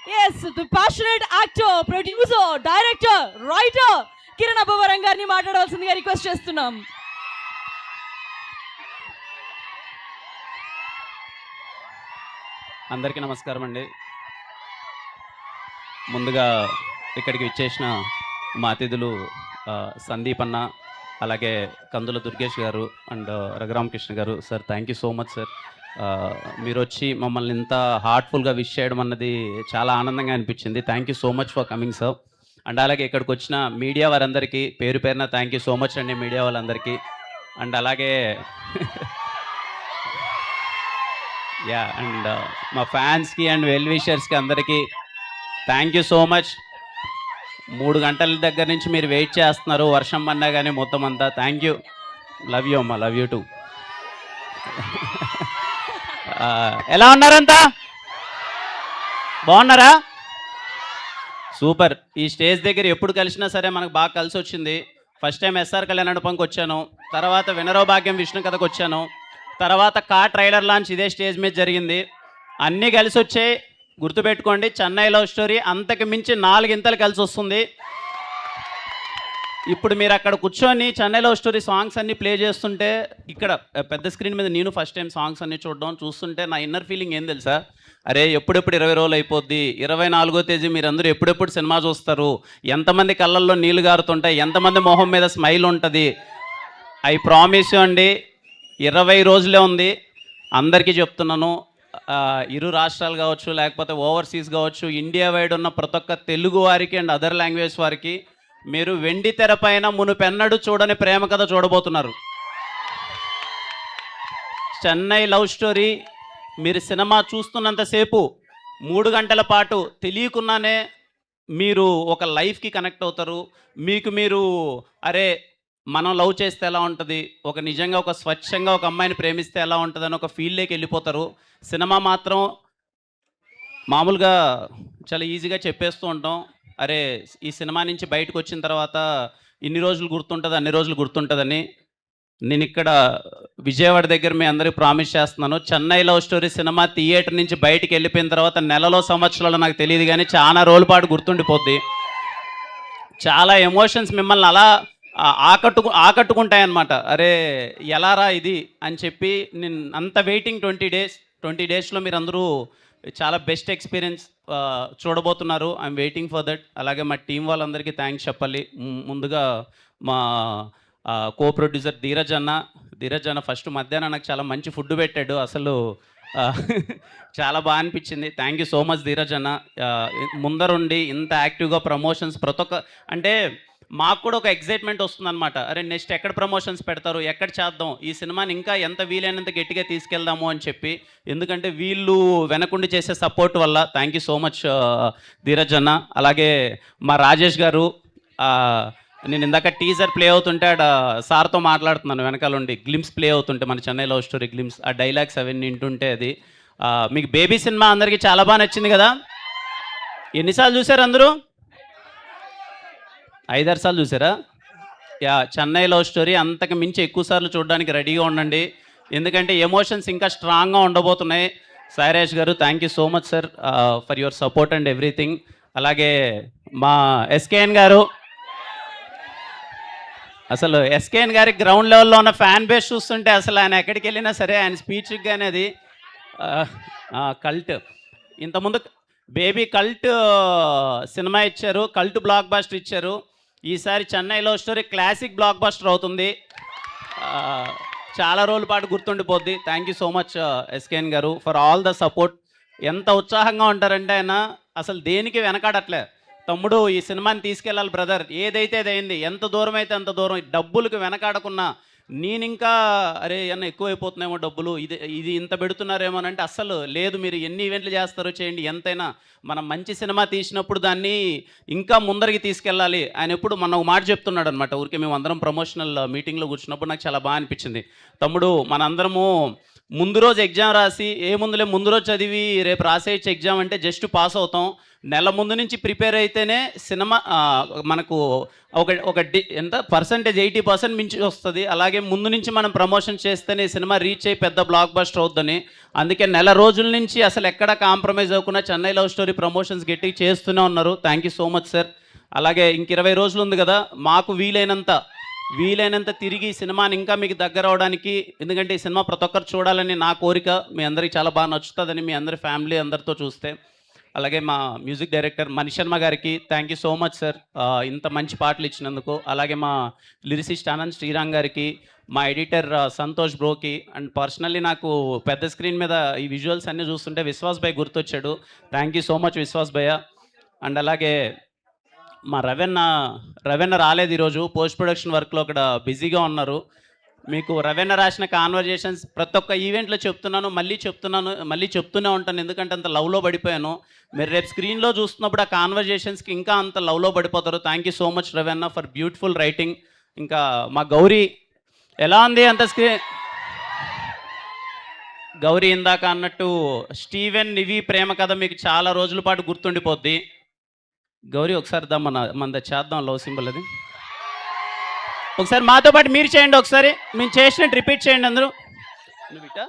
Yes, the passionate actor, producer, director, writer Kiran Abbavaram గారిని మాట్లాడవలసిందిగా request చేస్తున్నాం. అందరికీ నమస్కారం అండి. ముందుగా ఇక్కడికి విచ్చేసిన మా అతిథులు సందీప్ అన్న, అలాగే కందుల దుర్గేష్ గారు అండ్ రఘురామకృష్ణ గారు. Sir thank you so much sir. మీరు వచ్చి మమ్మల్ని ఇంత హార్ట్ఫుల్గా విష్ చేయడం అన్నది చాలా ఆనందంగా అనిపించింది. Thank you so much for coming sir. And అలాగే ఇక్కడికి వచ్చిన మీడియా వారందరికీ పేరు పేరున థ్యాంక్ యూ సో మచ్ అండి, మీడియా వాళ్ళందరికీ. అండ్ అలాగే అండ్ మా ఫ్యాన్స్కి అండ్ వెల్ విషర్స్కి అందరికీ థ్యాంక్ యూ సో మచ్. 3 గంటల దగ్గర నుంచి మీరు వెయిట్ చేస్తున్నారు, వర్షం పడినా కానీ మొత్తం అంతా. థ్యాంక్ యూ, లవ్ యూ అమ్మా, లవ్ యూ టూ. ఎలా ఉన్నారంతా? బాగున్నారా? సూపర్. ఈ స్టేజ్ దగ్గర ఎప్పుడు కలిసినా సరే మనకు బాగా కలిసి వచ్చింది. ఫస్ట్ టైం ఎస్ఆర్ కళ్యాణ మండపంకి వచ్చాను, తర్వాత వినరో భాగ్యం విష్ణు కథకు వచ్చాను, తర్వాత ట్రైలర్ లాంచ్ ఇదే స్టేజ్ మీద జరిగింది. అన్నీ కలిసి వచ్చాయి. గుర్తుపెట్టుకోండి, చెన్నై లవ్ స్టోరీ అంతకు మించి 4 ఇంతలు కలిసి వస్తుంది. ఇప్పుడు మీరు అక్కడ కూర్చొని చెన్నై లవ్ స్టోరీ సాంగ్స్ అన్నీ ప్లే చేస్తుంటే, ఇక్కడ పెద్ద స్క్రీన్ మీద నేను ఫస్ట్ టైం సాంగ్స్ అన్నీ చూస్తుంటే నా ఇన్నర్ ఫీలింగ్ ఏం తెలుసా? అరే ఎప్పుడెప్పుడు 20 రోజులు అయిపోద్ది, 24వ తేదీ మీరందరూ ఎప్పుడెప్పుడు సినిమా చూస్తారు, ఎంతమంది కళ్ళల్లో నీళ్లు గారుతుంటాయి, ఎంతమంది మొహం మీద స్మైల్ ఉంటుంది. ఐ ప్రామిస్ యూ అండి, 20 రోజులే ఉంది. అందరికీ చెప్తున్నాను, ఇరు రాష్ట్రాలు కావచ్చు, లేకపోతే ఓవర్సీస్ కావచ్చు, ఇండియా వైడ్ ఉన్న ప్రతి ఒక్క తెలుగు వారికి అండ్ అదర్ లాంగ్వేజ్ వారికి మీరు వెండి తెర పైన మునుపెన్నడు చూడని ప్రేమ కథ చూడబోతున్నారు. చెన్నై లవ్ స్టోరీ మీరు సినిమా చూస్తున్నంతసేపు 3 గంటల పాటు తెలియకుండానే మీరు ఒక లైఫ్కి కనెక్ట్ అవుతారు. మీరు అరే మనం లవ్ చేస్తే ఎలా ఉంటుంది, నిజంగా ఒక స్వచ్ఛంగా ఒక అమ్మాయిని ప్రేమిస్తే ఎలా ఉంటుంది అని ఒక ఫీల్డ్లోకి వెళ్ళిపోతారు. సినిమా మాత్రం మామూలుగా చాలా ఈజీగా చెప్పేస్తూ ఉంటాం, అరే ఈ సినిమా నుంచి బయటకు వచ్చిన తర్వాత ఇన్ని రోజులు గుర్తుంటుంది, అన్ని రోజులు గుర్తుంటుందని. నేను ఇక్కడ విజయవాడ దగ్గర మీ అందరికీ ప్రామిస్ చేస్తున్నాను, Chennai love story cinema theatre నుంచి బయటికి వెళ్ళిపోయిన తర్వాత నెలలో సంవత్సరాలు నాకు తెలియదు కానీ చాలా రోజుల పాటు గుర్తుండిపోద్ది. చాలా ఎమోషన్స్ మిమ్మల్ని అలా ఆకట్టుకుంటాయన్నమాట. అరే ఎలారా ఇది అని చెప్పి నేను అంత వెయిటింగ్ 20 డేస్లో మీరు అందరూ చాలా బెస్ట్ ఎక్స్పీరియన్స్ చూడబోతున్నారు. I'm waiting for that. అలాగే మా టీం వాళ్ళందరికీ థ్యాంక్స్ చెప్పాలి. ముందుగా మా కో ప్రొడ్యూసర్ ధీరజ్ అన్న ఫస్ట్ మధ్యాహ్నం నాకు చాలా మంచి ఫుడ్ పెట్టాడు. అసలు చాలా బాగా అనిపించింది. Thank you so much Dheeraj అన్న. ముందరుండి ఇంత యాక్టివ్గా ప్రమోషన్స్ ప్రతి ఒక్క, అంటే మాకు కూడా ఒక ఎగ్జైట్మెంట్ వస్తుందన్నమాట. అరే నెక్స్ట్ ఎక్కడ ప్రమోషన్స్ పెడతారు, ఎక్కడ చేద్దాం, ఈ సినిమాని ఇంకా ఎంత వీలైనంత గట్టిగా తీసుకెళ్దాము అని చెప్పి. ఎందుకంటే వీళ్ళు వెనకుండి చేసే సపోర్ట్ వల్ల. Thank you so much Dheeraj అన్న. అలాగే మా రాజేష్ గారు, నేను ఇందాక టీజర్ ప్లే అవుతుంటే సార్తో మాట్లాడుతున్నాను, వెనకాల ఉండి గ్లిమ్స్ ప్లే అవుతుంటే మన చెన్నై లవ్ స్టోరీ గ్లిమ్స్, ఆ డైలాగ్స్ అవన్నీ వింటుంటే అది మీకు బేబీ సినిమా అందరికీ చాలా బాగా నచ్చింది కదా? ఎన్నిసార్లు చూసారు అందరూ? 5-6 సార్లు చూసారా? చెన్నై లవ్ స్టోరీ అంతకు మించి ఎక్కువ సార్లు చూడడానికి రెడీగా ఉండండి, ఎందుకంటే ఎమోషన్స్ ఇంకా స్ట్రాంగ్గా ఉండబోతున్నాయి. సాయిరాజ్ గారు thank you so much sir for your support and everything. అలాగే మా ఎస్కేఎన్ గారు, అసలు ఎస్కేఎన్ గారికి గ్రౌండ్ లెవెల్లో ఉన్న ఫ్యాన్ బేస్ చూస్తుంటే అసలు ఆయన ఎక్కడికి వెళ్ళినా సరే ఆయన స్పీచ్కి కానీ అది కల్ట్. ఇంతకుముందు బేబీ కల్ట్ సినిమా ఇచ్చారు, కల్ట్ బ్లాక్ బాస్టర్ ఇచ్చారు. ఈసారి Chennai love story classic blockbuster అవుతుంది, చాలా రోజుల పాటు గుర్తుండిపోద్ది. Thank you so much SKN garu for all the support. ఎంత ఉత్సాహంగా ఉంటారంటే ఆయన అసలు దేనికి వెనకాడట్లే. తమ్ముడు ఈ సినిమాని తీసుకెళ్ళాలి బ్రదర్, ఏదైతే అదైంది, ఎంత దూరం అయితే అంత దూరం, డబ్బులకు వెనకాడకున్నా. నేను ఇంకా అరే అన్న ఎక్కువైపోతున్నాయేమో డబ్బులు, ఇది ఇంత పెడుతున్నారేమోనంటే అస్సలు లేదు. మీరు ఎన్ని ఈవెంట్లు చేస్తారో చేయండి, ఎంతైనా మనం మంచి సినిమా తీసినప్పుడు దాన్ని ఇంకా ముందరికి తీసుకెళ్ళాలి. ఆయన ఎప్పుడు మన ఒక మాట చెప్తున్నాడు అనమాట. ఊరికే మేము అందరం ప్రమోషనల్ మీటింగ్లో కూర్చున్నప్పుడు నాకు చాలా బాగా అనిపించింది. తమ్ముడు మనందరము ముందు రోజు ఎగ్జామ్ రాసి ముందు రోజు చదివి రేపు రాసేయచ్చు ఎగ్జామ్ అంటే జస్ట్ పాస్ అవుతాం. నెల ముందు నుంచి ప్రిపేర్ అయితేనే సినిమా మనకు ఎంత పర్సంటేజ్ 80% మించి వస్తుంది. అలాగే ముందు నుంచి మనం ప్రమోషన్ చేస్తేనే సినిమా రీచ్ అయ్యి పెద్ద బ్లాక్ బస్టర్ అవుద్దని, అందుకే నెల రోజుల నుంచి అసలు ఎక్కడ కాంప్రమైజ్ అవ్వకుండా చెన్నై లవ్ స్టోరీ ప్రమోషన్స్ గట్టిగా చేస్తూనే ఉన్నారు. Thank you so much sir. అలాగే ఇంక 20 రోజులు ఉంది కదా, మాకు వీలైనంత తిరిగి సినిమాని ఇంకా మీకు దగ్గర అవడానికి, ఎందుకంటే ఈ సినిమా ప్రతి ఒక్కరు చూడాలని నా కోరిక. మీ అందరికీ చాలా బాగా నచ్చుతుందని, మీ అందరి ఫ్యామిలీ అందరితో చూస్తే. అలాగే మా మ్యూజిక్ డైరెక్టర్ మణి శర్మ గారికి thank you so much sir, ఇంత మంచి పాటలు ఇచ్చినందుకు. అలాగే మా లిరిసిస్ట్ ఆనంద్ శ్రీరామ్ గారికి, మా ఎడిటర్ సంతోష్ బ్రోకి, అండ్ పర్సనల్లీ నాకు పెద్ద స్క్రీన్ మీద ఈ విజువల్స్ అన్నీ చూస్తుంటే విశ్వాస్ భయ్య గుర్తొచ్చాడు. Thank you so much Vishwas భయ్య. అండ్ అలాగే మా రవెన్న రాలేదు ఈరోజు, పోస్ట్ ప్రొడక్షన్ వర్క్లో అక్కడ బిజీగా ఉన్నారు. మీకు రవెన్న రాసిన కాన్వర్జేషన్స్ ప్రతి ఒక్క ఈవెంట్లో మళ్ళీ చెప్తూనే ఉంటాను, ఎందుకంటే అంత లవ్లో పడిపోయాను. మీరు రేపు స్క్రీన్లో చూస్తున్నప్పుడు ఆ కాన్వర్జేషన్స్కి ఇంకా అంత లవ్లో పడిపోతారు. Thank you so much Ravanna for beautiful writing. ఇంకా మా గౌరీ ఎలా ఉంది అంత గౌరీ ఇందాక అన్నట్టు స్టీవెన్ నివి ప్రేమ కథ మీకు చాలా రోజుల పాటు గుర్తుండిపోద్ది. గౌరీ ఒకసారి మన చేద్దాం లవ్ సింబల్ అది. ఒకసారి మాతో పాటు మీరు చేయండి, ఒకసారి మేము చేసినట్టు రిపీట్ చేయండి అందరూ. నువ్వు ఇటా